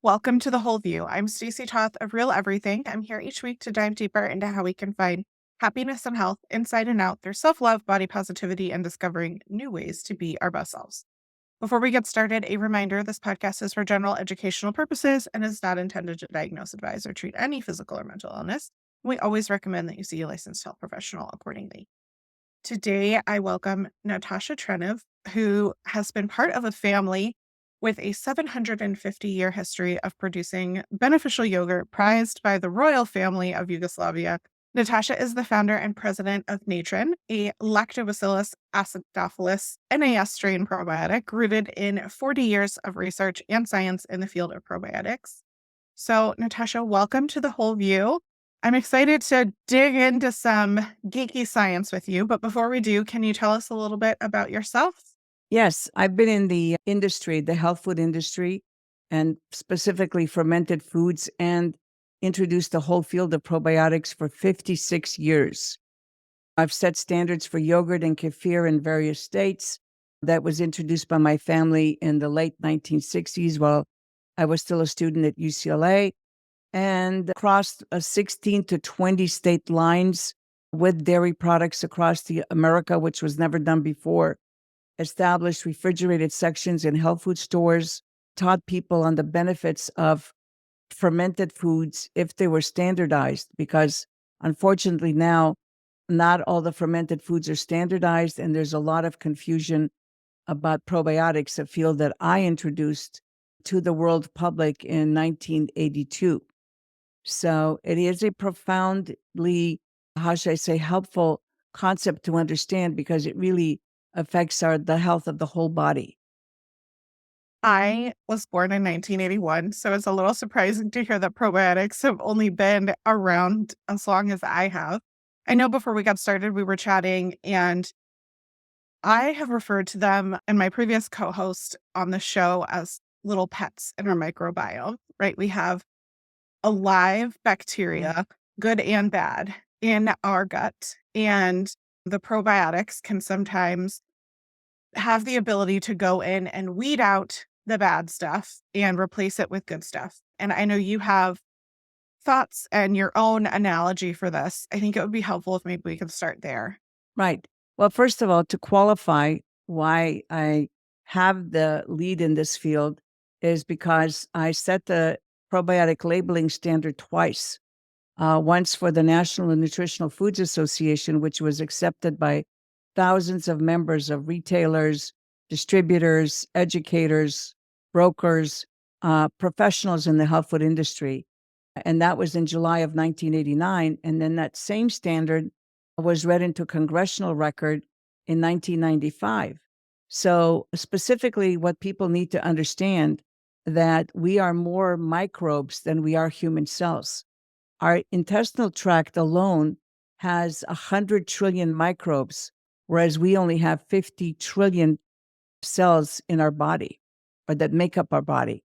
Welcome to The Whole View. I'm Stacy Toth of Real Everything. I'm here each week to dive deeper into how we can find happiness and health inside and out through self-love, body positivity, and discovering new ways to be our best selves. Before we get started, a reminder, this podcast is for general educational purposes and is not intended to diagnose, advise, or treat any physical or mental illness. We always recommend that you see a licensed health professional accordingly. Today, I welcome Natasha Trenev, who has been part of a family with a 750-year history of producing beneficial yogurt prized by the royal family of Yugoslavia. Natasha is the founder and president of Natren, a Lactobacillus Acidophilus NAS strain probiotic rooted in 40 years of research and science in the field of probiotics. So, Natasha, welcome to The Whole View. I'm excited to dig into some geeky science with you, but before we do, can you tell us a little bit about yourself? Yes, I've been in the industry, the health food industry, and specifically fermented foods, and introduced the whole field of probiotics for 56 years. I've set standards for yogurt and kefir in various states. That was introduced by my family in the late 1960s while I was still a student at UCLA, and crossed 16 to 20 state lines with dairy products across the America, which was never done before. Established refrigerated sections in health food stores, taught people on the benefits of fermented foods if they were standardized, because unfortunately now, not all the fermented foods are standardized, and there's a lot of confusion about probiotics, a field that I introduced to the world public in 1982. So it is a profoundly, how should I say, helpful concept to understand because it really affects the health of the whole body. I was born in 1981, so it's a little surprising to hear that probiotics have only been around as long as I have. I know before we got started, we were chatting, and I have referred to them and my previous co-host on the show as little pets in our microbiome, right? We have alive bacteria, good and bad, in our gut. And the probiotics can sometimes have the ability to go in and weed out the bad stuff and replace it with good stuff. And I know you have thoughts and your own analogy for this. I think it would be helpful if maybe we could start there. Right. Well, first of all, to qualify why I have the lead in this field is because I set the probiotic labeling standard twice. Once for the National Nutritional Foods Association, which was accepted by thousands of members of retailers, distributors, educators, brokers, professionals in the health food industry. And that was in July of 1989. And then that same standard was read into congressional record in 1995. So specifically, what people need to understand that we are more microbes than we are human cells. Our intestinal tract alone has 100 trillion microbes, whereas we only have 50 trillion cells in our body or that make up our body.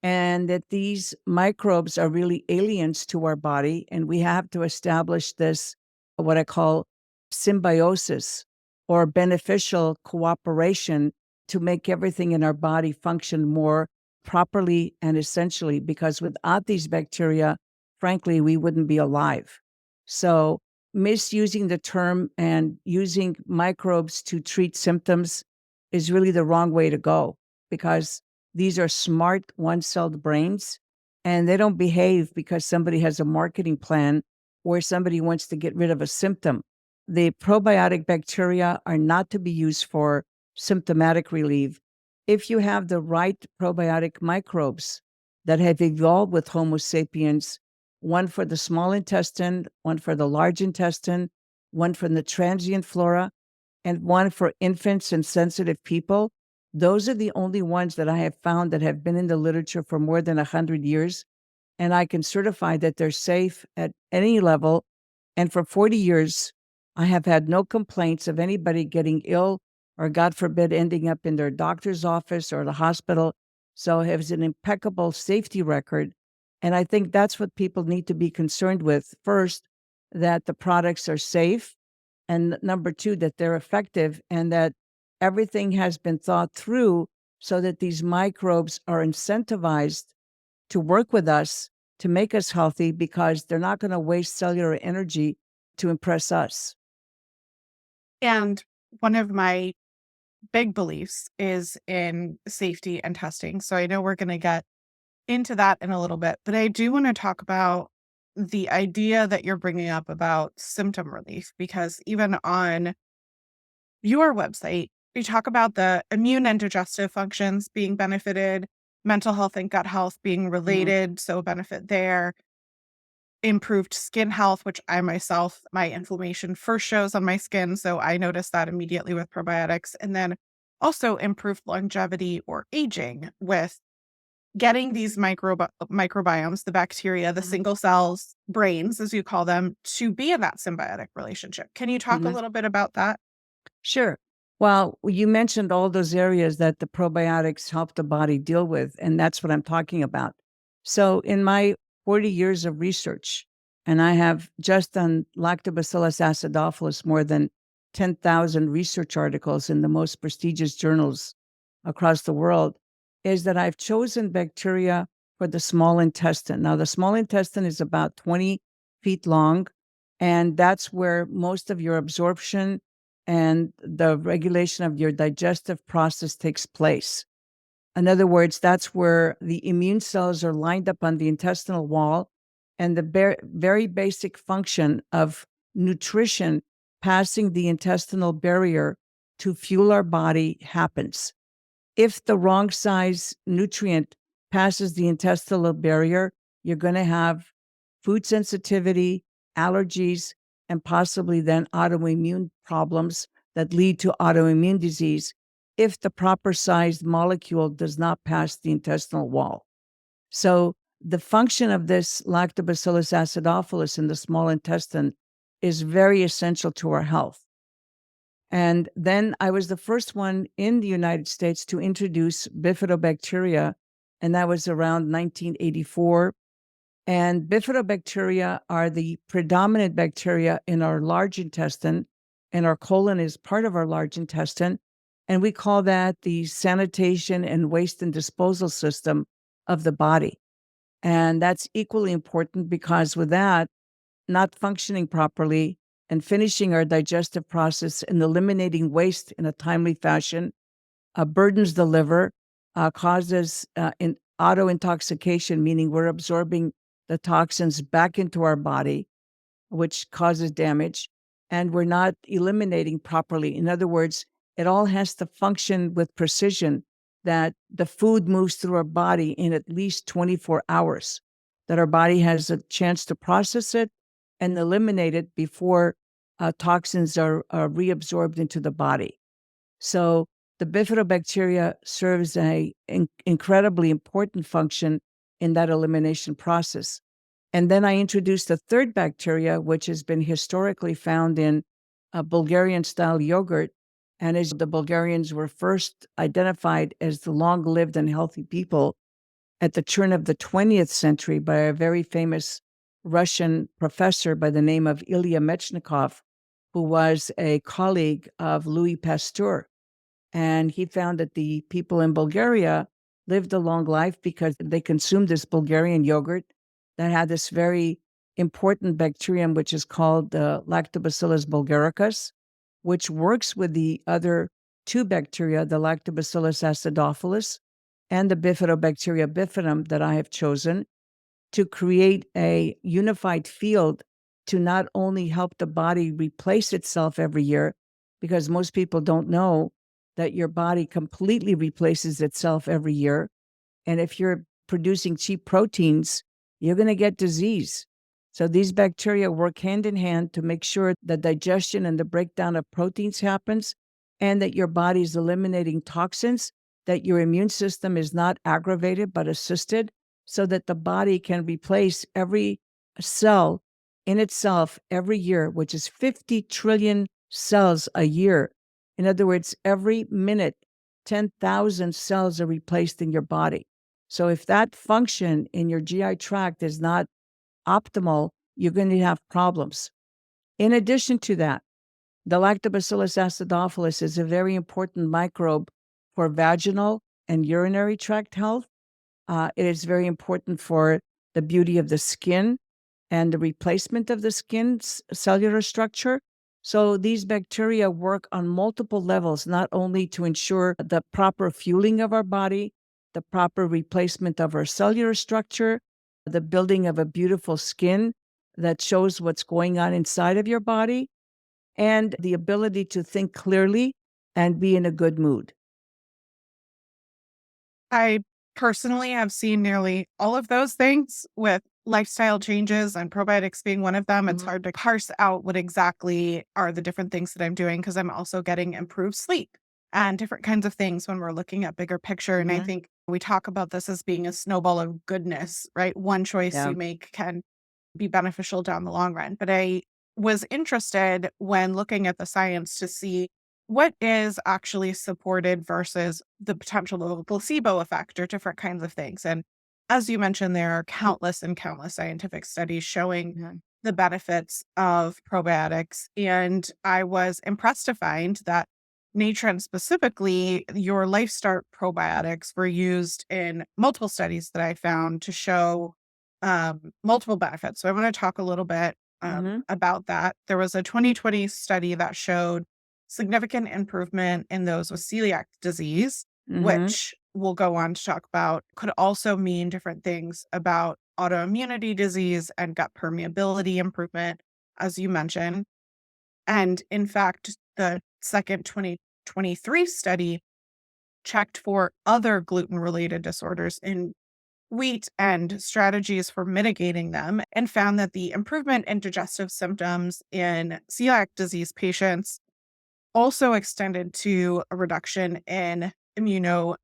And that these microbes are really aliens to our body. And we have to establish this, what I call symbiosis or beneficial cooperation to make everything in our body function more properly and essentially, because without these bacteria, frankly, we wouldn't be alive. So misusing the term and using microbes to treat symptoms is really the wrong way to go, because these are smart one-celled brains, and they don't behave because somebody has a marketing plan or somebody wants to get rid of a symptom. The probiotic bacteria are not to be used for symptomatic relief. If you have the right probiotic microbes that have evolved with Homo sapiens, one for the small intestine, one for the large intestine, one for the transient flora, and one for infants and sensitive people, those are the only ones that I have found that have been in the literature for more than 100 years. And I can certify that they're safe at any level. And for 40 years, I have had no complaints of anybody getting ill or, God forbid, ending up in their doctor's office or the hospital. So it has an impeccable safety record. And I think that's what people need to be concerned with. First, that the products are safe. And number two, that they're effective and that everything has been thought through so that these microbes are incentivized to work with us to make us healthy because they're not going to waste cellular energy to impress us. And one of my big beliefs is in safety and testing. So I know we're going to get into that in a little bit, but I do want to talk about the idea that you're bringing up about symptom relief, because even on your website, you talk about the immune and digestive functions being benefited, mental health and gut health being Mhm. related, so benefit there, improved skin health, which I myself, my inflammation first shows on my skin. So I noticed that immediately with probiotics. And then also improved longevity or aging with getting these microbiomes, the bacteria, the Mhm. single cells, brains, as you call them, to be in that symbiotic relationship. Can you talk a Mhm. little bit about that? Sure. Well, you mentioned all those areas that the probiotics help the body deal with, and that's what I'm talking about. So, in my 40 years of research, and I have just on Lactobacillus acidophilus more than 10,000 research articles in the most prestigious journals across the world, is that I've chosen bacteria for the small intestine. Now, the small intestine is about 20 feet long, and that's where most of your absorption and the regulation of your digestive process takes place. In other words, that's where the immune cells are lined up on the intestinal wall, and the very basic function of nutrition passing the intestinal barrier to fuel our body happens. If the wrong size nutrient passes the intestinal barrier, you're going to have food sensitivity, allergies, and possibly then autoimmune problems that lead to autoimmune disease if the proper sized molecule does not pass the intestinal wall. So, the function of this Lactobacillus acidophilus in the small intestine is very essential to our health. And then I was the first one in the United States to introduce bifidobacteria, and that was around 1984. And bifidobacteria are the predominant bacteria in our large intestine, and our colon is part of our large intestine. And we call that the sanitation and waste and disposal system of the body. And that's equally important because with that, not functioning properly and finishing our digestive process and eliminating waste in a timely fashion burdens the liver, causes auto intoxication, meaning we're absorbing the toxins back into our body, which causes damage, and we're not eliminating properly. In other words, it all has to function with precision that the food moves through our body in at least 24 hours, that our body has a chance to process it and eliminate it before toxins are reabsorbed into the body. So the bifidobacteria serves incredibly important function in that elimination process. And then I introduced a third bacteria, which has been historically found in Bulgarian style yogurt. And as the Bulgarians were first identified as the long lived and healthy people at the turn of the 20th century by a very famous Russian professor by the name of Ilya Mechnikov, who was a colleague of Louis Pasteur. And he found that the people in Bulgaria lived a long life because they consumed this Bulgarian yogurt that had this very important bacterium, which is called Lactobacillus bulgaricus, which works with the other two bacteria, the Lactobacillus acidophilus and the Bifidobacteria bifidum that I have chosen to create a unified field to not only help the body replace itself every year, because most people don't know that your body completely replaces itself every year. And if you're producing cheap proteins, you're going to get disease. So these bacteria work hand in hand to make sure the digestion and the breakdown of proteins happens and that your body is eliminating toxins, that your immune system is not aggravated but assisted, so that the body can replace every cell in itself every year, which is 50 trillion cells a year. In other words, every minute, 10,000 cells are replaced in your body. So if that function in your GI tract is not optimal, you're going to have problems. In addition to that, the Lactobacillus acidophilus is a very important microbe for vaginal and urinary tract health. It is very important for the beauty of the skin and the replacement of the skin's cellular structure. So these bacteria work on multiple levels, not only to ensure the proper fueling of our body, the proper replacement of our cellular structure, the building of a beautiful skin that shows what's going on inside of your body, and the ability to think clearly and be in a good mood. I personally have seen nearly all of those things with lifestyle changes and probiotics being one of them. It's Mhm. hard to parse out what exactly are the different things that I'm doing because I'm also getting improved sleep and different kinds of things when we're looking at bigger picture. And I Mhm. think we talk about this as being a snowball of goodness, right? One choice Yeah. you make can be beneficial down the long run. But I was interested when looking at the science to see what is actually supported versus the potential of a placebo effect or different kinds of things. And as you mentioned, there are countless and countless scientific studies showing Mhm. the benefits of probiotics. And I was impressed to find that Natren specifically, your Life Start probiotics were used in multiple studies that I found to show multiple benefits. So I want to talk a little bit Mhm. about that. There was a 2020 study that showed significant improvement in those with celiac disease, Mhm. which we'll go on to talk about, could also mean different things about autoimmunity disease and gut permeability improvement, as you mentioned. And in fact, the second 2023 study checked for other gluten related disorders in wheat and strategies for mitigating them and found that the improvement in digestive symptoms in celiac disease patients also extended to a reduction in immunogenicity.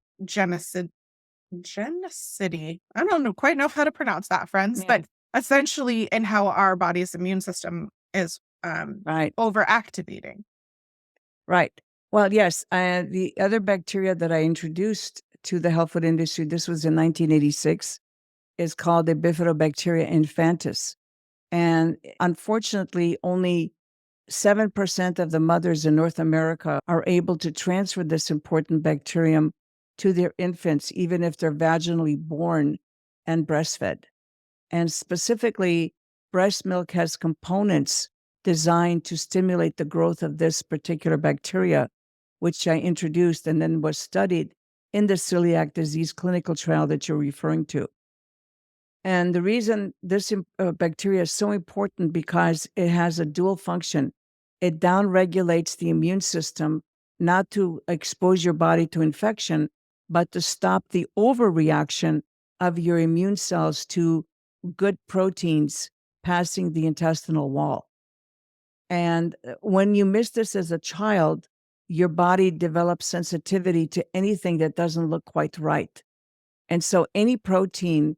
I don't know, quite know how to pronounce that, friends, Yeah. but essentially in how our body's immune system is Right. overactivating. Right. Well, yes. The other bacteria that I introduced to the health food industry, this was in 1986, is called the Bifidobacteria infantis. And unfortunately, only 7% of the mothers in North America are able to transfer this important bacterium to their infants, even if they're vaginally born and breastfed. And specifically, breast milk has components designed to stimulate the growth of this particular bacteria, which I introduced and then was studied in the celiac disease clinical trial that you're referring to. And the reason this bacteria is so important because it has a dual function. It downregulates the immune system, not to expose your body to infection, but to stop the overreaction of your immune cells to good proteins passing the intestinal wall. And when you miss this as a child, your body develops sensitivity to anything that doesn't look quite right. And so any protein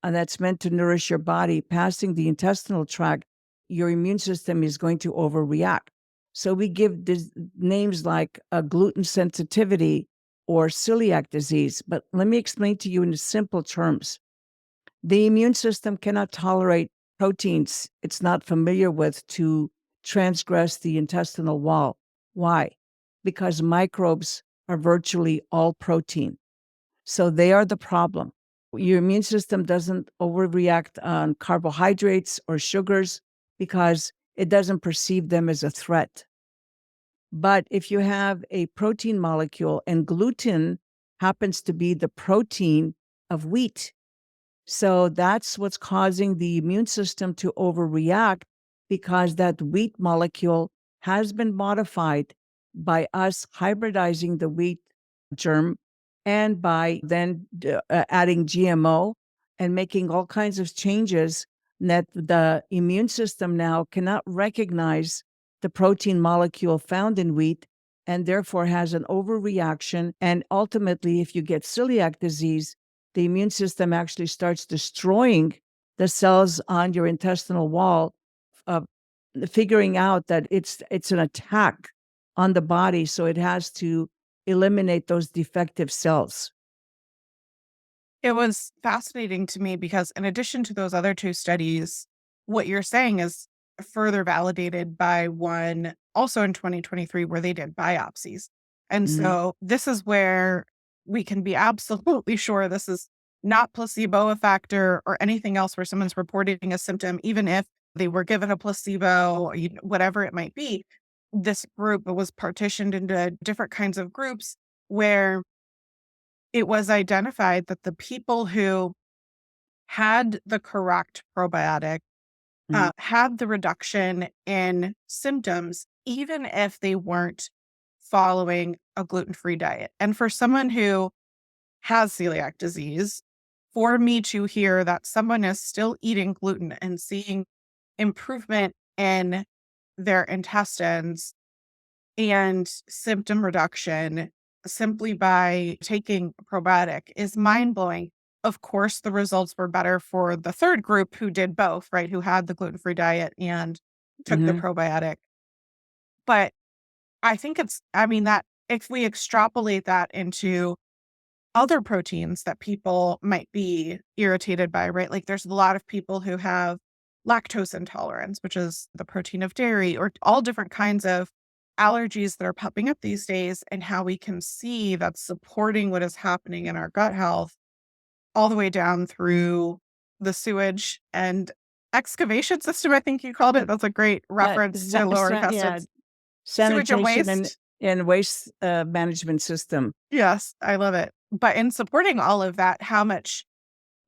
that's meant to nourish your body passing the intestinal tract, your immune system is going to overreact. So we give names like gluten sensitivity or celiac disease. But let me explain to you in simple terms. The immune system cannot tolerate proteins it's not familiar with to transgress the intestinal wall. Why? Because microbes are virtually all protein. So they are the problem. Your immune system doesn't overreact on carbohydrates or sugars because it doesn't perceive them as a threat. But if you have a protein molecule, and gluten happens to be the protein of wheat, so that's what's causing the immune system to overreact because that wheat molecule has been modified by us hybridizing the wheat germ and by then adding GMO and making all kinds of changes that the immune system now cannot recognize the protein molecule found in wheat and therefore has an overreaction. And ultimately, if you get celiac disease, the immune system actually starts destroying the cells on your intestinal wall, uh, figuring out that it's an attack on the body, so it has to eliminate those defective cells. It was fascinating to me because in addition to those other two studies, what you're saying is further validated by one also in 2023 where they did biopsies. And Mhm. so this is where we can be absolutely sure this is not placebo effect or anything else where someone's reporting a symptom, even if they were given a placebo or whatever it might be. This group was partitioned into different kinds of groups where it was identified that the people who had the correct probiotic Mhm. had the reduction in symptoms, even if they weren't following a gluten-free diet. And for someone who has celiac disease, for me to hear that someone is still eating gluten and seeing improvement in their intestines and symptom reduction simply by taking a probiotic is mind blowing. Of course, the results were better for the third group who did both, right? Who had the gluten free diet and took the Mhm. probiotic. But I think I mean, that if we extrapolate that into other proteins that people might be irritated by, right? Like there's a lot of people who have lactose intolerance, which is the protein of dairy, or all different kinds of allergies that are popping up these days, and how we can see that's supporting what is happening in our gut health all the way down through the sewage and excavation system, I think you called it. That's a great reference to lower Yeah, intestines. Sewage and sanitation waste. and waste management system. Yes, I love it. But in supporting all of that, how much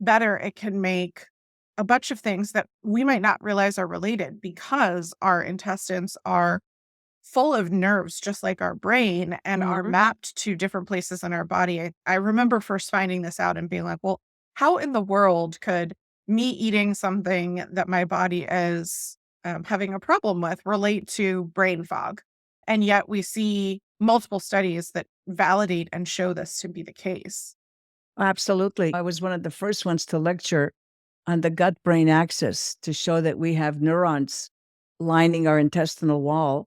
better it can make a bunch of things that we might not realize are related because our intestines are full of nerves, just like our brain, and are Mhm. mapped to different places in our body. I remember first finding this out and being like, well, how in the world could me eating something that my body is having a problem with relate to brain fog? And yet we see multiple studies that validate and show this to be the case. Absolutely. I was one of the first ones to lecture on the gut brain axis to show that we have neurons lining our intestinal wall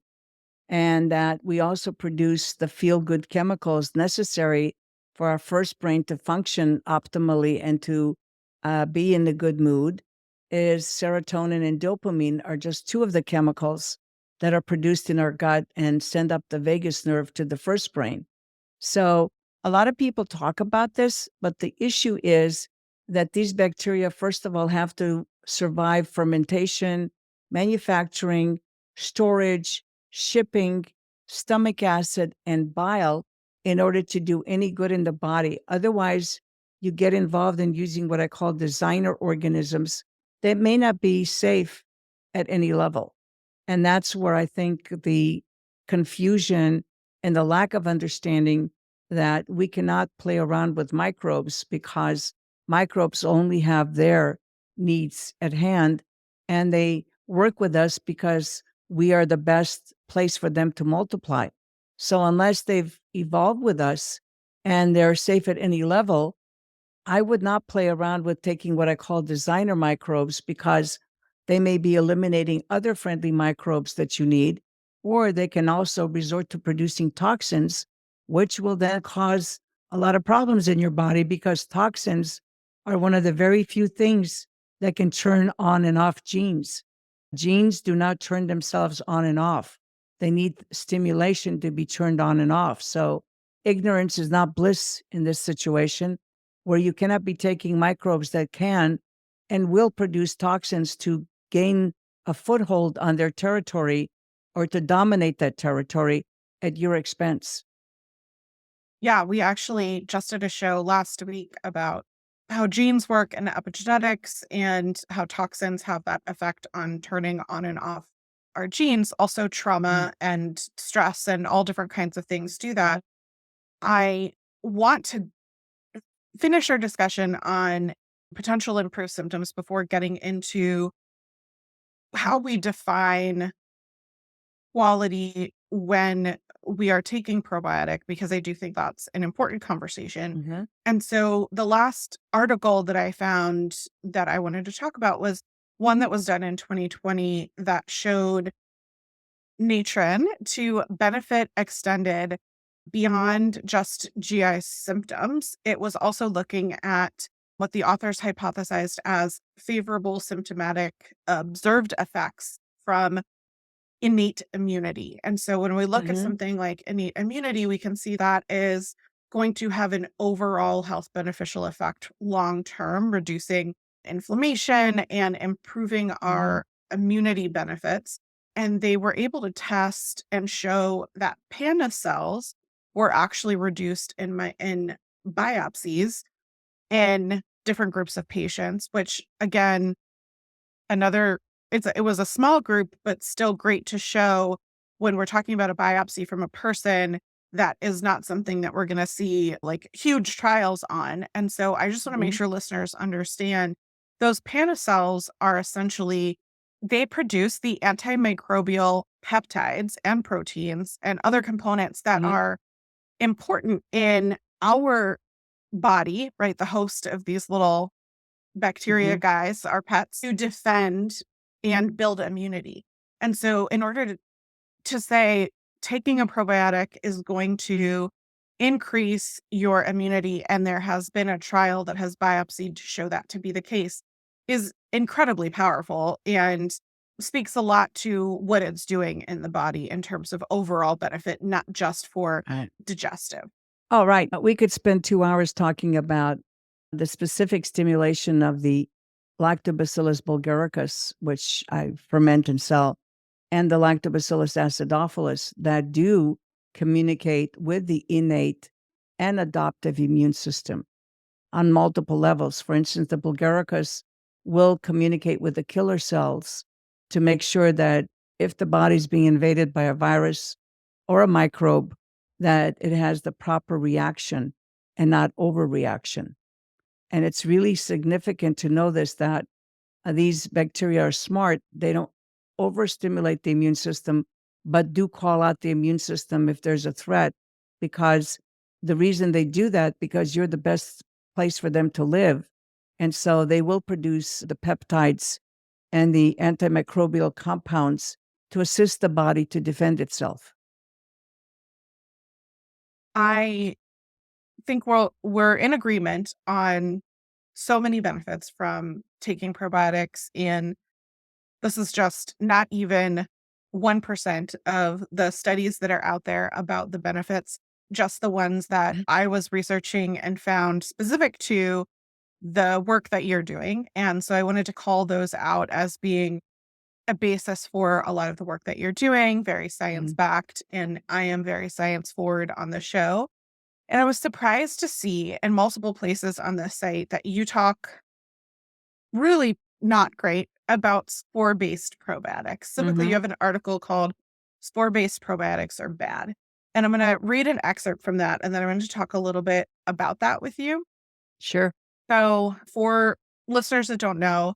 and that we also produce the feel good chemicals necessary for our first brain to function optimally and to be in a good mood. Is serotonin and dopamine are just two of the chemicals that are produced in our gut and send up the vagus nerve to the first brain. So a lot of people talk about this, but the issue is that these bacteria, first of all, have to survive fermentation, manufacturing, storage, shipping, stomach acid, and bile in order to do any good in the body. Otherwise, you get involved in using what I call designer organisms that may not be safe at any level. And that's where I think the confusion and the lack of understanding that we cannot play around with microbes because microbes only have their needs at hand and they work with us because we are the best place for them to multiply. So, unless they've evolved with us and they're safe at any level, I would not play around with taking what I call designer microbes because they may be eliminating other friendly microbes that you need, or they can also resort to producing toxins, which will then cause a lot of problems in your body because toxins are one of the very few things that can turn on and off genes. Genes do not turn themselves on and off. They need stimulation to be turned on and off. So, ignorance is not bliss in this situation where you cannot be taking microbes that can and will produce toxins to gain a foothold on their territory or to dominate that territory at your expense. Yeah, we actually just did a show last week about how genes work and epigenetics and how toxins have that effect on turning on and off our genes. Also, Mm. trauma and stress and all different kinds of things do that. I want to finish our discussion on potential improved symptoms before getting into how we define quality when we are taking probiotic, because I do think that's an important conversation. Mhm. And so the last article that I found that I wanted to talk about was one that was done in 2020 that showed Natren to benefit extended beyond just GI symptoms. It was also looking at what the authors hypothesized as favorable symptomatic observed effects from innate immunity. And so when we look at Mhm. something like innate immunity, we can see that is going to have an overall health beneficial effect long term, reducing inflammation and improving Mhm. our immunity benefits. And they were able to test and show that panda cells were actually reduced in biopsies in different groups of patients, which again, another it was a small group, but still great to show when we're talking about a biopsy from a person that is not something that we're gonna see, like, huge trials on, and so I just wanna make Mhm. sure listeners understand those Pana cells are essentially they produce the antimicrobial peptides and proteins and other components that Mhm. are important in our body, right? The host of these little bacteria Mhm. guys, our pets, to defend and build immunity. And so in order to say taking a probiotic is going to increase your immunity, and there has been a trial that has biopsied to show that to be the case, is incredibly powerful and speaks a lot to what it's doing in the body in terms of overall benefit, not just for Right. digestive. Oh, right. We could spend 2 hours talking about the specific stimulation of the Lactobacillus bulgaricus, which I ferment and sell, and the Lactobacillus acidophilus that do communicate with the innate and adoptive immune system on multiple levels. For instance, the bulgaricus will communicate with the killer cells to make sure that if the body's being invaded by a virus or a microbe, that it has the proper reaction and not overreaction. And it's really significant to know this that these bacteria are smart. They don't overstimulate the immune system, but do call out the immune system if there's a threat, because the reason they do that, because you're the best place for them to live. And so they will produce the peptides and the antimicrobial compounds to assist the body to defend itself. I think we're in agreement on so many benefits from taking probiotics, and this is just not even 1% of the studies that are out there about the benefits, just the ones that Mhm. I was researching and found specific to the work that you're doing. And so I wanted to call those out as being a basis for a lot of the work that you're doing, very science Mhm. backed, and I am very science forward on the show. And I was surprised to see in multiple places on this site that you talk really not great about spore-based probiotics. Specifically, you Mhm. have an article called "Spore-based probiotics are bad." And I'm gonna read an excerpt from that, and then I'm going to talk a little bit about that with you. Sure. So, for listeners that don't know,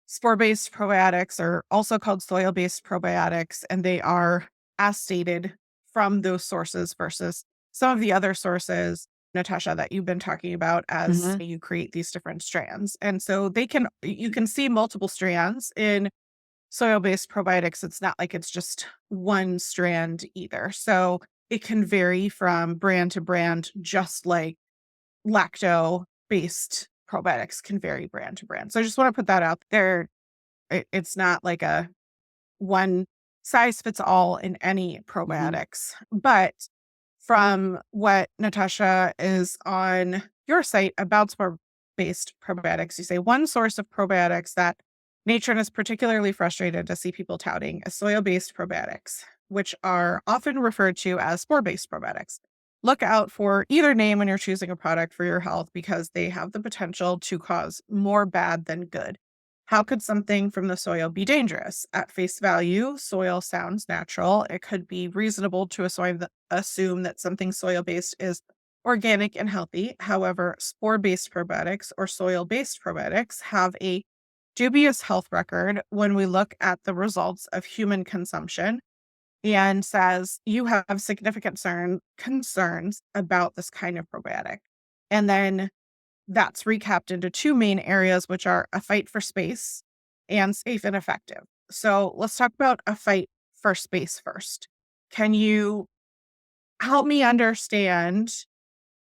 spore-based probiotics are also called soil-based probiotics, and they are as stated from those sources versus some of the other sources, Natasha, that you've been talking about as Mhm. you create these different strands. And so you can see multiple strands in soil-based probiotics. It's not like it's just one strand either. So it can vary from brand to brand, just like lacto-based probiotics can vary brand to brand. So I just want to put that out there. It's not like a one size fits all in any Mhm. probiotics. But from what Natasha is on your site about spore-based probiotics, you say one source of probiotics that Natren is particularly frustrated to see people touting is soil-based probiotics, which are often referred to as spore-based probiotics. Look out for either name when you're choosing a product for your health because they have the potential to cause more bad than good. How could something from the soil be dangerous? At face value, soil sounds natural. It could be reasonable to assume that something soil based is organic and healthy. However, spore based probiotics or soil based probiotics have a dubious health record when we look at the results of human consumption, and says you have significant concerns about this kind of probiotic. And then that's recapped into two main areas, which are a fight for space and safe and effective. So let's talk about a fight for space first. Can you help me understand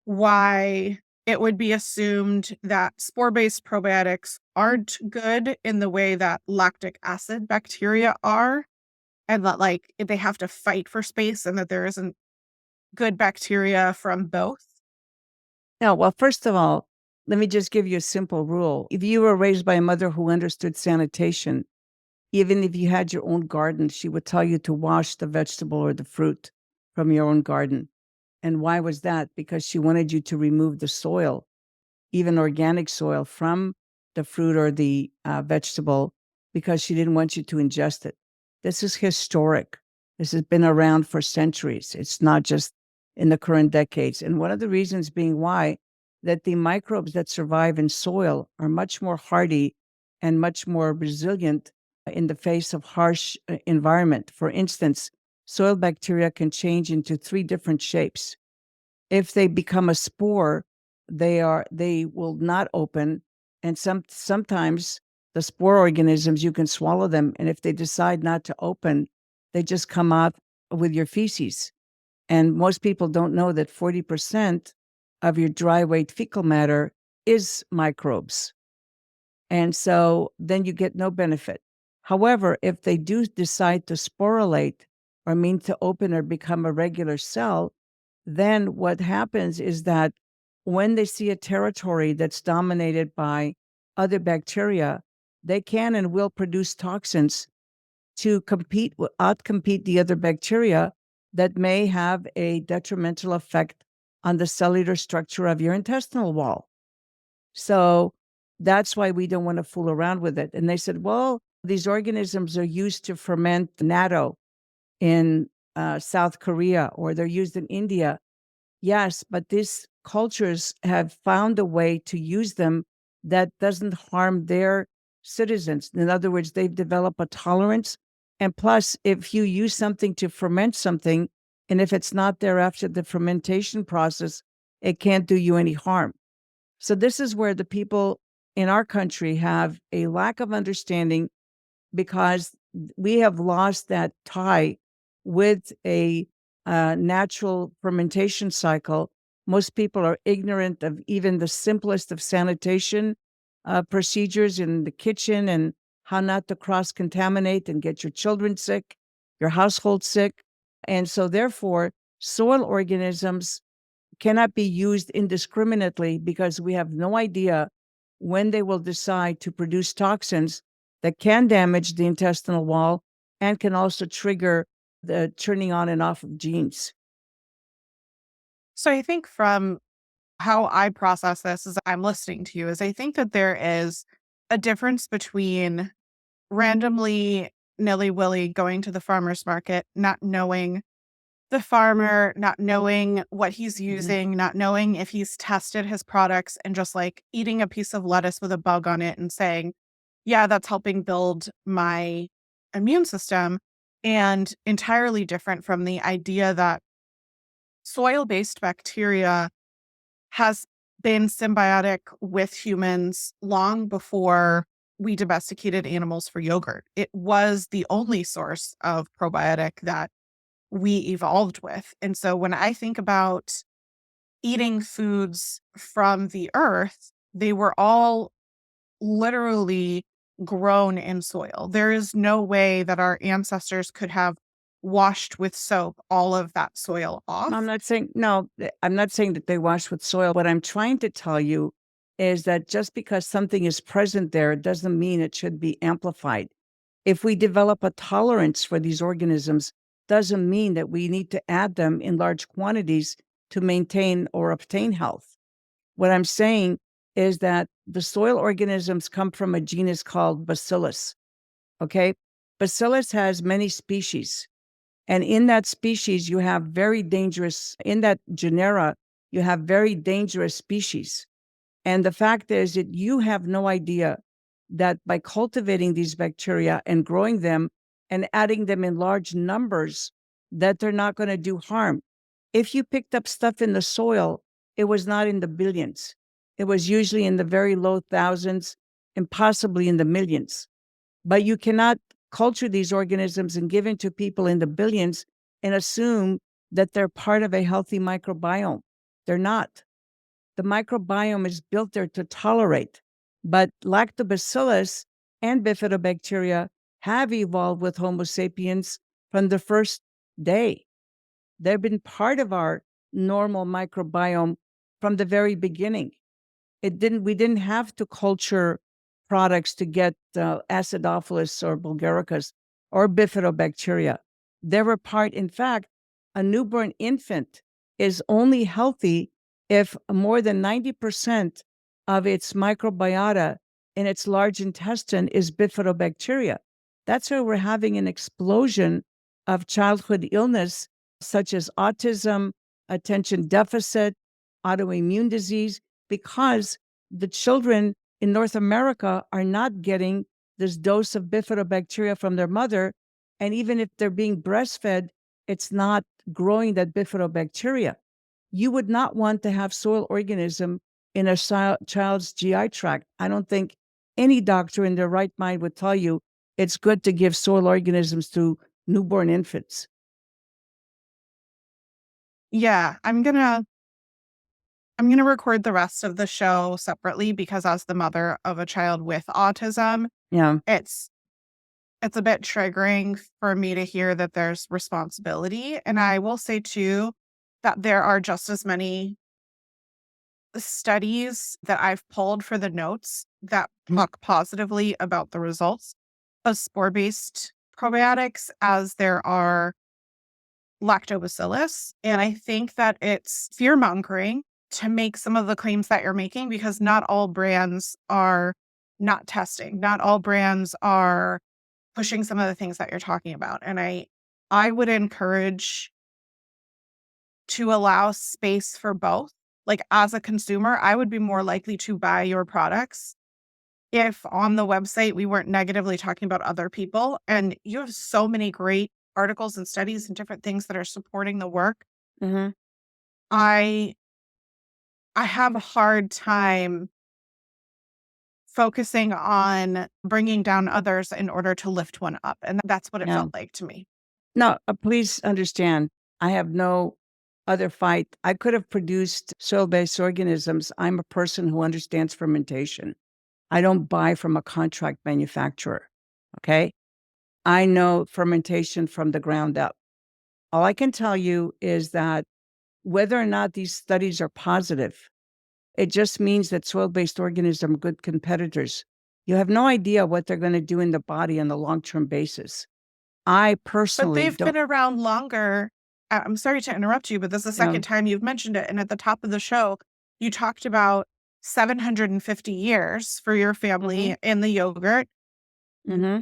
why it would be assumed that spore based probiotics aren't good in the way that lactic acid bacteria are? And that, like, they have to fight for space and that there isn't good bacteria from both? No, well, first of all, let me just give you a simple rule. If you were raised by a mother who understood sanitation, even if you had your own garden, she would tell you to wash the vegetable or the fruit from your own garden. And why was that? Because she wanted you to remove the soil, even organic soil, from the fruit or the vegetable, because she didn't want you to ingest it. This is historic. This has been around for centuries. It's not just in the current decades. And one of the reasons being why that the microbes that survive in soil are much more hardy and much more resilient in the face of harsh environment. For instance, soil bacteria can change into three different shapes. If they become a spore, they will not open, and sometimes the spore organisms, you can swallow them, and if they decide not to open, they just come out with your feces. And most people don't know that 40% of your dry weight fecal matter is microbes. And so then you get no benefit. However, if they do decide to sporulate or mean to open or become a regular cell, then what happens is that when they see a territory that's dominated by other bacteria, they can and will produce toxins to outcompete the other bacteria that may have a detrimental effect on the cellular structure of your intestinal wall. So that's why we don't want to fool around with it. And they said, well, these organisms are used to ferment natto in South Korea, or they're used in India. Yes, but these cultures have found a way to use them that doesn't harm their citizens. In other words, they've developed a tolerance. And plus, if you use something to ferment something, and if it's not there after the fermentation process, it can't do you any harm. So this is where the people in our country have a lack of understanding, because we have lost that tie with a natural fermentation cycle. Most people are ignorant of even the simplest of sanitation procedures in the kitchen, and how not to cross contaminate and get your children sick, your household sick. And so, therefore, soil organisms cannot be used indiscriminately, because we have no idea when they will decide to produce toxins that can damage the intestinal wall and can also trigger the turning on and off of genes. So I think from how I process this as I'm listening to you is I think that there is a difference between randomly nilly-willy going to the farmer's market, not knowing the farmer, not knowing what he's using, not knowing if he's tested his products, and just like eating a piece of lettuce with a bug on it and saying, yeah, that's helping build my immune system. And entirely different from the idea that soil-based bacteria has been symbiotic with humans long before we domesticated animals for yogurt. It was the only source of probiotic that we evolved with. And so when I think about eating foods from the earth, they were all literally grown in soil. There is no way that our ancestors could have washed with soap all of that soil I'm off. not saying, no, I'm not saying that they wash with soil. What I'm trying to tell you is that just because something is present there doesn't mean it should be amplified. If we develop a tolerance for these organisms, doesn't mean that we need to add them in large quantities to maintain or obtain health. What I'm saying is that the soil organisms come from a genus called Bacillus. Okay. Bacillus has many species. And in that species, you have very dangerous, in that genera, you have very dangerous species. And the fact is that you have no idea that by cultivating these bacteria and growing them and adding them in large numbers, that they're not going to do harm. If you picked up stuff in the soil, it was not in the billions. It was usually in the very low thousands and possibly in the millions. But you cannot culture these organisms and give it to people in the billions and assume that they're part of a healthy microbiome. They're not. The microbiome is built there to tolerate. But lactobacillus and bifidobacteria have evolved with Homo sapiens from the first day. They've been part of our normal microbiome from the very beginning. We didn't have to culture products to get Acidophilus or Bulgaricus or Bifidobacteria. They were part, in fact, a newborn infant is only healthy if more than 90% of its microbiota in its large intestine is Bifidobacteria. That's why we're having an explosion of childhood illness such as autism, attention deficit, autoimmune disease, because the children in North America are not getting this dose of bifidobacteria from their mother. And even if they're being breastfed, it's not growing that bifidobacteria. You would not want to have soil organism in a child's GI tract. I don't think any doctor in their right mind would tell you it's good to give soil organisms to newborn infants. Yeah, I'm gonna record the rest of the show separately because as the mother of a child with autism, Yeah. it's it's a bit triggering for me to hear that there's responsibility. And I will say too that there are just as many studies that I've pulled for the notes that talk positively about the results of spore-based probiotics as there are lactobacillus. And I think that it's fear mongering to make some of the claims that you're making because not all brands are not testing. Not all brands are pushing some of the things that you're talking about. And I would encourage to allow space for both. Like as a consumer, I would be more likely to buy your products if on the website we weren't negatively talking about other people. And you have so many great articles and studies and different things that are supporting the work. Mm-hmm. I I have a hard time focusing on bringing down others in order to lift one up. And that's what it Yeah. felt like to me. No, please understand, I have no other fight. I could have produced soil-based organisms. I'm a person who understands fermentation. I don't buy from a contract manufacturer. Okay. I know fermentation from the ground up. All I can tell you is that whether or not these studies are positive, it just means that soil-based organisms are good competitors. You have no idea what they're going to do in the body on a long-term basis. I But personally they've don't. been around longer. I'm sorry to interrupt you, but this is the Yeah. second time you've mentioned it. And at the top of the show, you talked about 750 years for your Mm-hmm. family in the yogurt. Mm-hmm.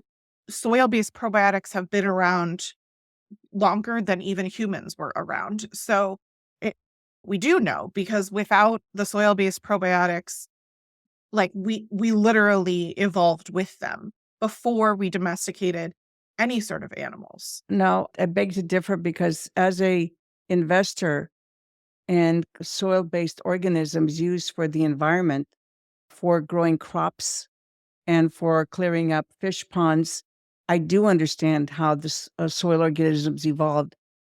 Soil-based probiotics have been around longer than even humans were around. So it, we do know because without the soil-based probiotics, like we literally evolved with them before we domesticated any sort of animals. No, I beg to differ because as a investor in soil-based organisms used for the environment, for growing crops and for clearing up fish ponds, I do understand how the soil organisms evolved.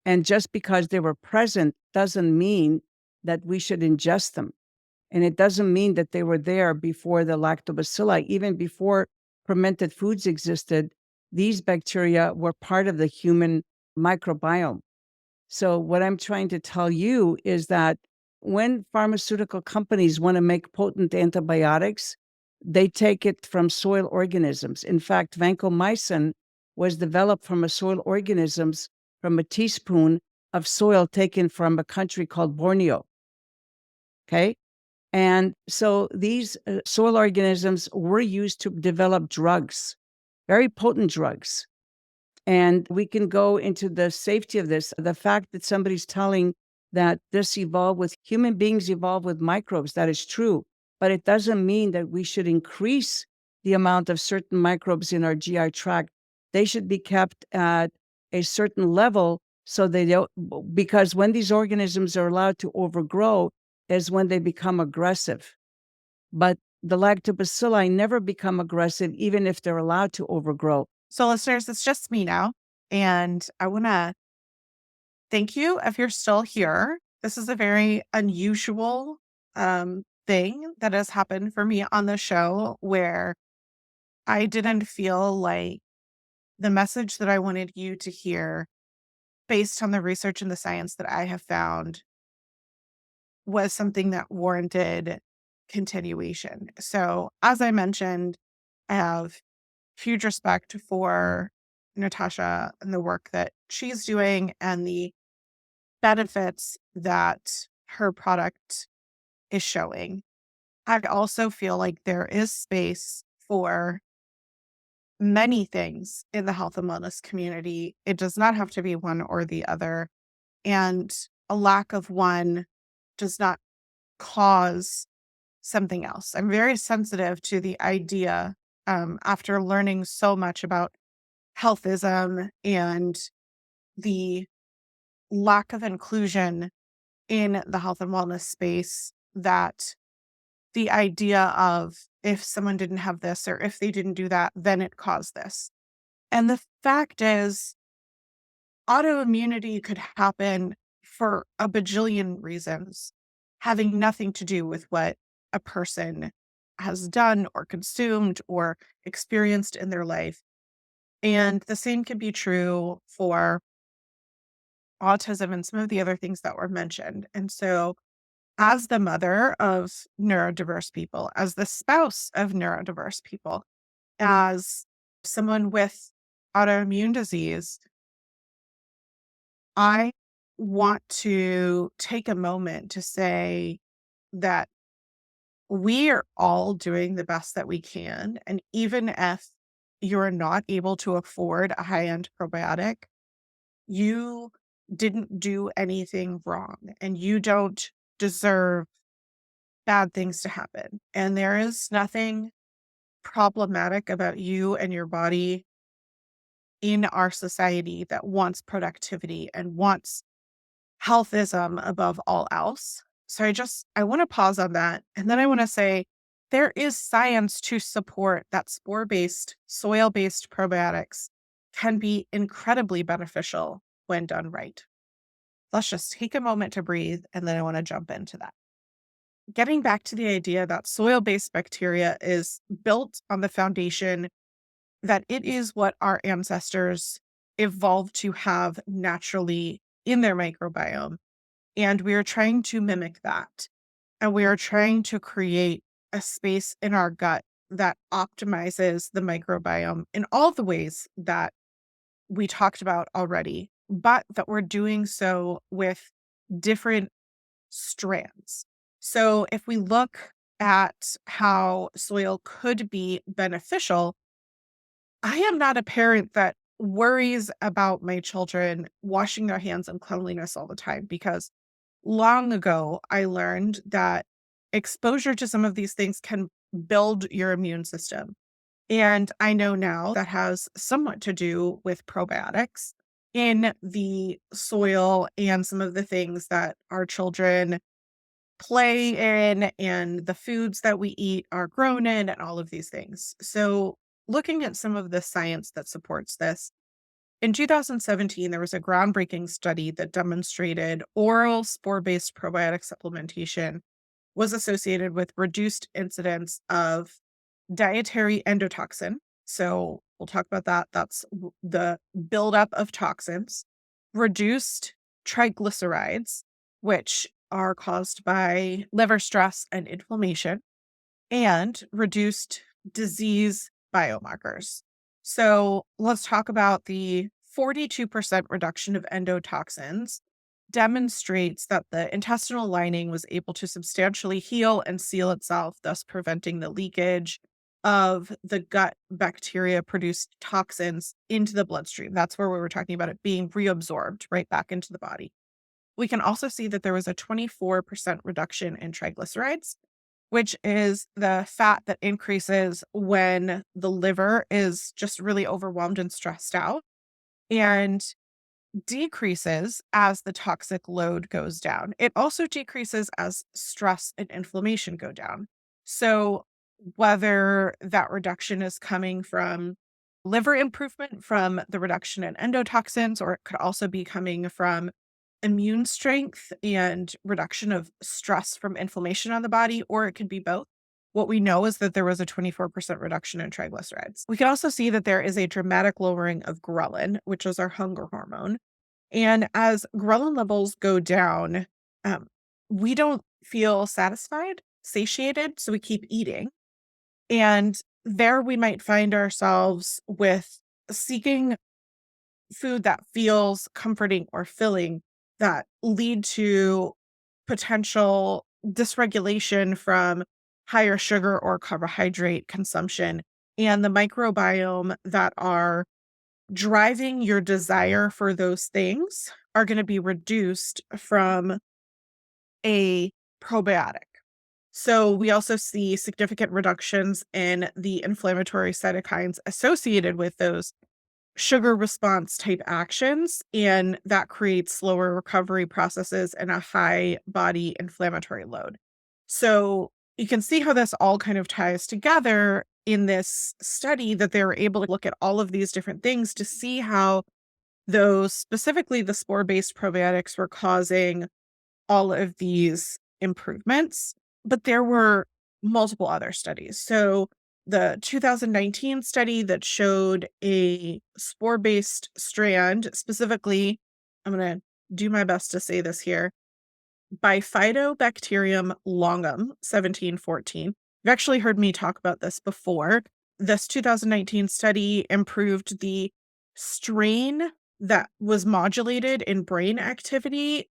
And just because they were present doesn't mean that we should ingest them. And it doesn't mean that they were there before the lactobacilli, even before fermented foods existed. These bacteria were part of the human microbiome. So, what I'm trying to tell you is that when pharmaceutical companies want to make potent antibiotics, they take it from soil organisms. In fact, vancomycin was developed from a soil organisms from a teaspoon of soil taken from a country called Borneo. Okay. And so these soil organisms were used to develop drugs, very potent drugs. And we can go into the safety of this. The fact that somebody's telling that this evolved with human beings, evolved with microbes, that is true. But it doesn't mean that we should increase the amount of certain microbes in our GI tract. They should be kept at a certain level so they don't, because when these organisms are allowed to overgrow, is when they become aggressive. But the lactobacilli never become aggressive, even if they're allowed to overgrow. So, listeners, it's just me now. And I want to thank you if you're still here. This is a very unusual thing that has happened for me on the show where I didn't feel like the message that I wanted you to hear, based on the research and the science that I have found, was something that warranted continuation. So, as I mentioned, I have huge respect for Natasha and the work that she's doing and the benefits that her product is showing. I also feel like there is space for many things in the health and wellness community. It does not have to be one or the other. And a lack of one does not cause something else. I'm very sensitive to the idea, after learning so much about healthism and the lack of inclusion in the health and wellness space, that the idea of if someone didn't have this or if they didn't do that, then it caused this. And the fact is, autoimmunity could happen for a bajillion reasons, having nothing to do with what a person has done or consumed or experienced in their life. And the same can be true for autism and some of the other things that were mentioned. And so, as the mother of neurodiverse people, as the spouse of neurodiverse people, as someone with autoimmune disease, I want to take a moment to say that we are all doing the best that we can. And even if you're not able to afford a high end probiotic, you didn't do anything wrong and you don't deserve bad things to happen. And there is nothing problematic about you and your body in our society that wants productivity and wants healthism above all else. So I want to pause on that. And then I want to say there is science to support that spore-based, soil-based probiotics can be incredibly beneficial when done right. Let's just take a moment to breathe, and then I want to jump into that. Getting back to the idea that soil-based bacteria is built on the foundation that it is what our ancestors evolved to have naturally in their microbiome. And we are trying to mimic that. And we are trying to create a space in our gut that optimizes the microbiome in all the ways that we talked about already, but that we're doing so with different strands. So if we look at how soil could be beneficial, I am not a parent that worries about my children washing their hands and cleanliness all the time, because long ago I learned that exposure to some of these things can build your immune system. And I know now that has somewhat to do with probiotics in the soil and some of the things that our children play in and the foods that we eat are grown in and all of these things. So, looking at some of the science that supports this, in 2017, there was a groundbreaking study that demonstrated oral spore based probiotic supplementation was associated with reduced incidence of dietary endotoxin. So, we'll talk about that. That's the buildup of toxins, reduced triglycerides, which are caused by liver stress and inflammation, and reduced disease biomarkers. So let's talk about the 42% reduction of endotoxins demonstrates that the intestinal lining was able to substantially heal and seal itself, thus preventing the leakage of the gut bacteria produced toxins into the bloodstream. That's where we were talking about it being reabsorbed right back into the body. We can also see that there was a 24% reduction in triglycerides, which is the fat that increases when the liver is just really overwhelmed and stressed out, and decreases as the toxic load goes down. It also decreases as stress and inflammation go down. So, whether that reduction is coming from liver improvement from the reduction in endotoxins, or it could also be coming from immune strength and reduction of stress from inflammation on the body, or it could be both. What we know is that there was a 24% reduction in triglycerides. We can also see that there is a dramatic lowering of ghrelin, which is our hunger hormone. And as ghrelin levels go down, um, we don't feel satisfied, satiated, so we keep eating. And there we might find ourselves with seeking food that feels comforting or filling that lead to potential dysregulation from higher sugar or carbohydrate consumption and the microbiome that are driving your desire for those things are going to be reduced from a probiotic. So we also see significant reductions in the inflammatory cytokines associated with those sugar response type actions, and that creates slower recovery processes and a high body inflammatory load. So you can see how this all kind of ties together in this study that they were able to look at all of these different things to see how those, specifically the spore-based probiotics, were causing all of these improvements, but there were multiple other studies. So the 2019 study that showed a spore-based strand, specifically, I'm going to do my best to say this here, Bifidobacterium longum 1714. You've actually heard me talk about this before. This 2019 study improved the strain that was modulated in brain activity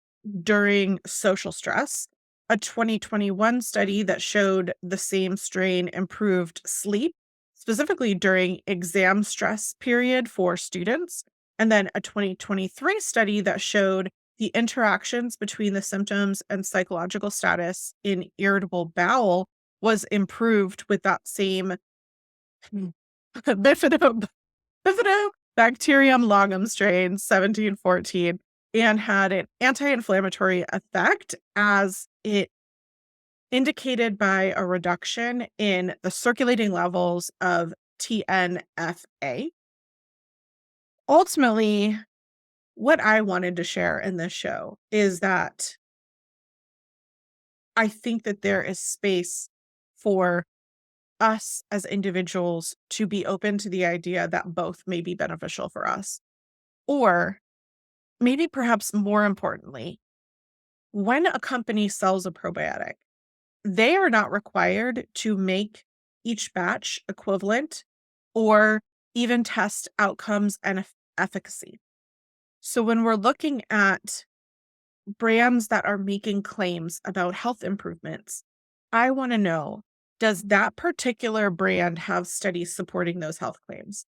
during social stress. A 2021 study that showed the same strain improved sleep, specifically during exam stress period for students. And then a 2023 study that showed the interactions between the symptoms and psychological status in irritable bowel was improved with that same bifido Bifidobacterium longum strain 1714 and had an anti-inflammatory effect as it indicated by a reduction in the circulating levels of TNFA. Ultimately, what I wanted to share in this show is that I think that there is space for us as individuals to be open to the idea that both may be beneficial for us. Or maybe perhaps more importantly, when a company sells a probiotic, they are not required to make each batch equivalent or even test outcomes and efficacy. So when we're looking at brands that are making claims about health improvements, I want to know, does that particular brand have studies supporting those health claims?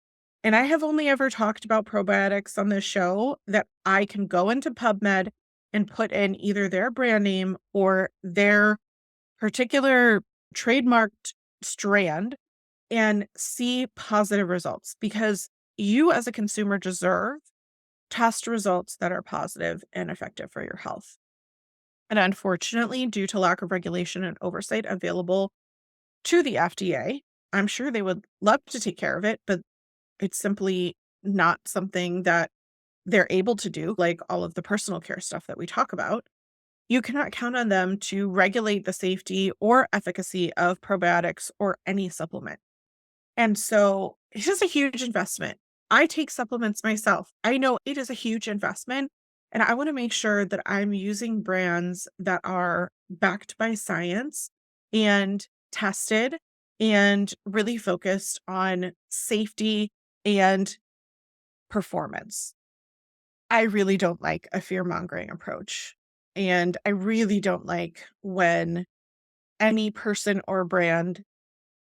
And I have only ever talked about probiotics on this show that I can go into PubMed and put in either their brand name or their particular trademarked strand and see positive results, because you as a consumer deserve test results that are positive and effective for your health. And unfortunately, due to lack of regulation and oversight available to the FDA, I'm sure they would love to take care of it, but it's simply not something that they're able to do, like all of the personal care stuff that we talk about. You cannot count on them to regulate the safety or efficacy of probiotics or any supplement. And so it is a huge investment. I take supplements myself. I know it is a huge investment. And I want to make sure that I'm using brands that are backed by science and tested and really focused on safety and performance. I really don't like a fear mongering approach. And I really don't like when any person or brand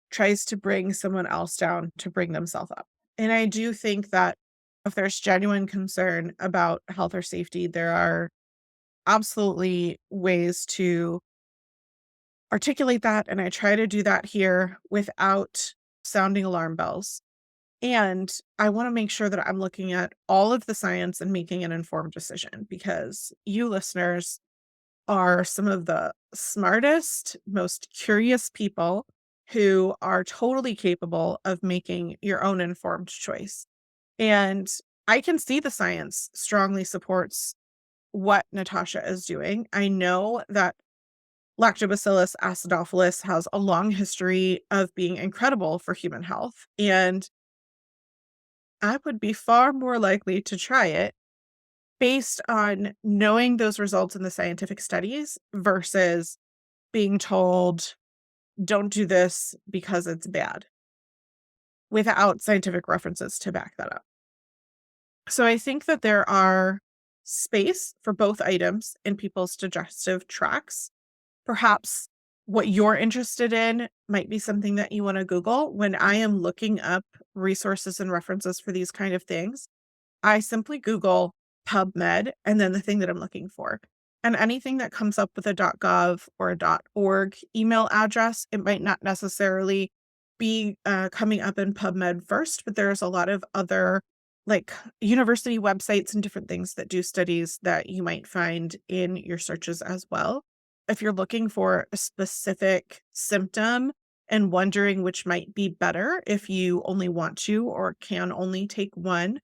tries to bring someone else down to bring themselves up. And I do think that if there's genuine concern about health or safety, there are absolutely ways to articulate that. And I try to do that here without sounding alarm bells. And I want to make sure that I'm looking at all of the science and making an informed decision, because you listeners are some of the smartest, most curious people who are totally capable of making your own informed choice. And I can see the science strongly supports what Natasha is doing. I know that Lactobacillus acidophilus has a long history of being incredible for human health, and I would be far more likely to try it based on knowing those results in the scientific studies versus being told, don't do this because it's bad, without scientific references to back that up. So I think that there are space for both items in people's digestive tracts. Perhaps what you're interested in might be something that you want to Google. When I am looking up resources and references for these kind of things, I simply Google PubMed and then the thing that I'm looking for. And anything that comes up with a .gov or a .org email address, it might not necessarily be coming up in PubMed first, but there's a lot of other like university websites and different things that do studies that you might find in your searches as well. If you're looking for a specific symptom and wondering which might be better if you only want to or can only take one,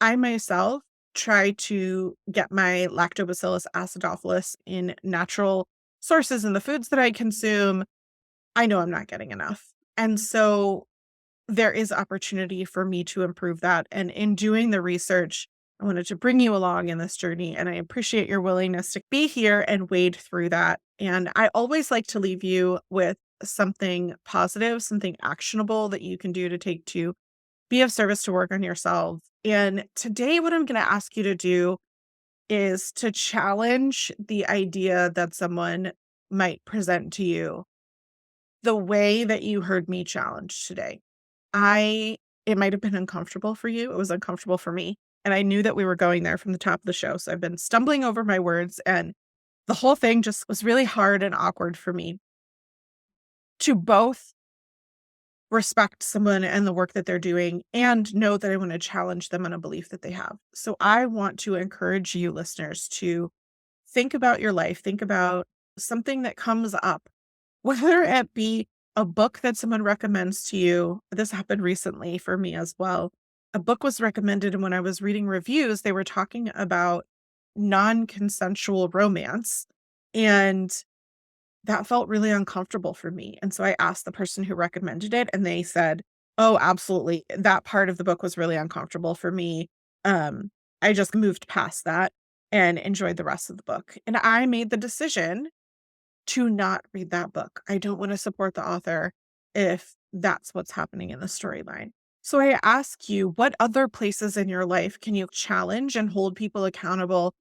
I myself try to get my Lactobacillus acidophilus in natural sources in the foods that I consume. I know I'm not getting enough. And so there is opportunity for me to improve that. And in doing the research, I wanted to bring you along in this journey. And I appreciate your willingness to be here and wade through that. And I always like to leave you with something positive, something actionable that you can do to take to be of service to work on yourself. And today, what I'm going to ask you to do is to challenge the idea that someone might present to you the way that you heard me challenge today. It might have been uncomfortable for you. It was uncomfortable for me. And I knew that we were going there from the top of the show. So I've been stumbling over my words, and the whole thing just was really hard and awkward for me to both respect someone and the work that they're doing and know that I want to challenge them on a belief that they have. So I want to encourage you listeners to think about your life, think about something that comes up, whether it be a book that someone recommends to you. This happened recently for me as well. A book was recommended, and when I was reading reviews, they were talking about non-consensual romance. And that felt really uncomfortable for me. And so I asked the person who recommended it, and they said, "Oh, absolutely. That part of the book was really uncomfortable for me. Um, I just moved past that and enjoyed the rest of the book." And I made the decision to not read that book. I don't want to support the author if that's what's happening in the storyline. So I ask you, what other places in your life can you challenge and hold people accountable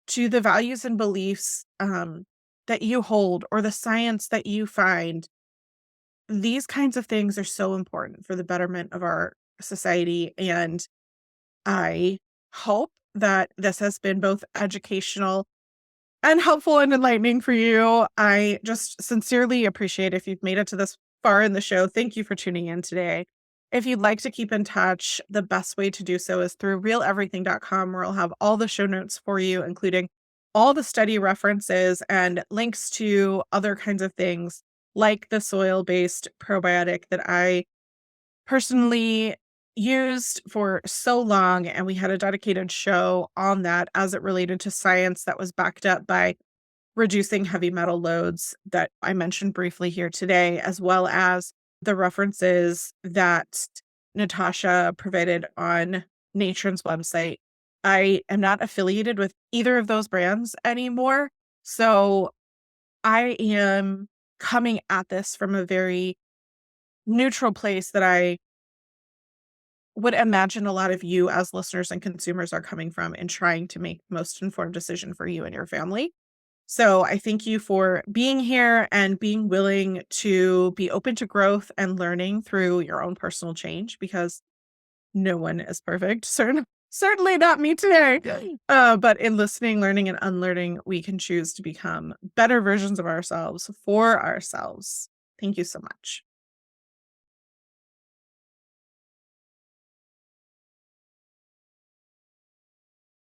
to the values and beliefs that you hold or the science that you find? These kinds of things are so important for the betterment of our society. And I hope that this has been both educational and helpful and enlightening for you. I just sincerely appreciate if you've made it to this far in the show. Thank you for tuning in today. If you'd like to keep in touch, the best way to do so is through realeverything.com, where I'll have all the show notes for you, including all the study references and links to other kinds of things like the soil-based probiotic that I personally used for so long. And we had a dedicated show on that as it related to science that was backed up by reducing heavy metal loads that I mentioned briefly here today, as well as the references that Natasha provided on Natren's website. I am not affiliated with either of those brands anymore. So I am coming at this from a very neutral place that I would imagine a lot of you as listeners and consumers are coming from in trying to make the most informed decision for you and your family. So I thank you for being here and being willing to be open to growth and learning through your own personal change, because no one is perfect. Certainly not me today. But in listening, learning, and unlearning, we can choose to become better versions of ourselves for ourselves. Thank you so much.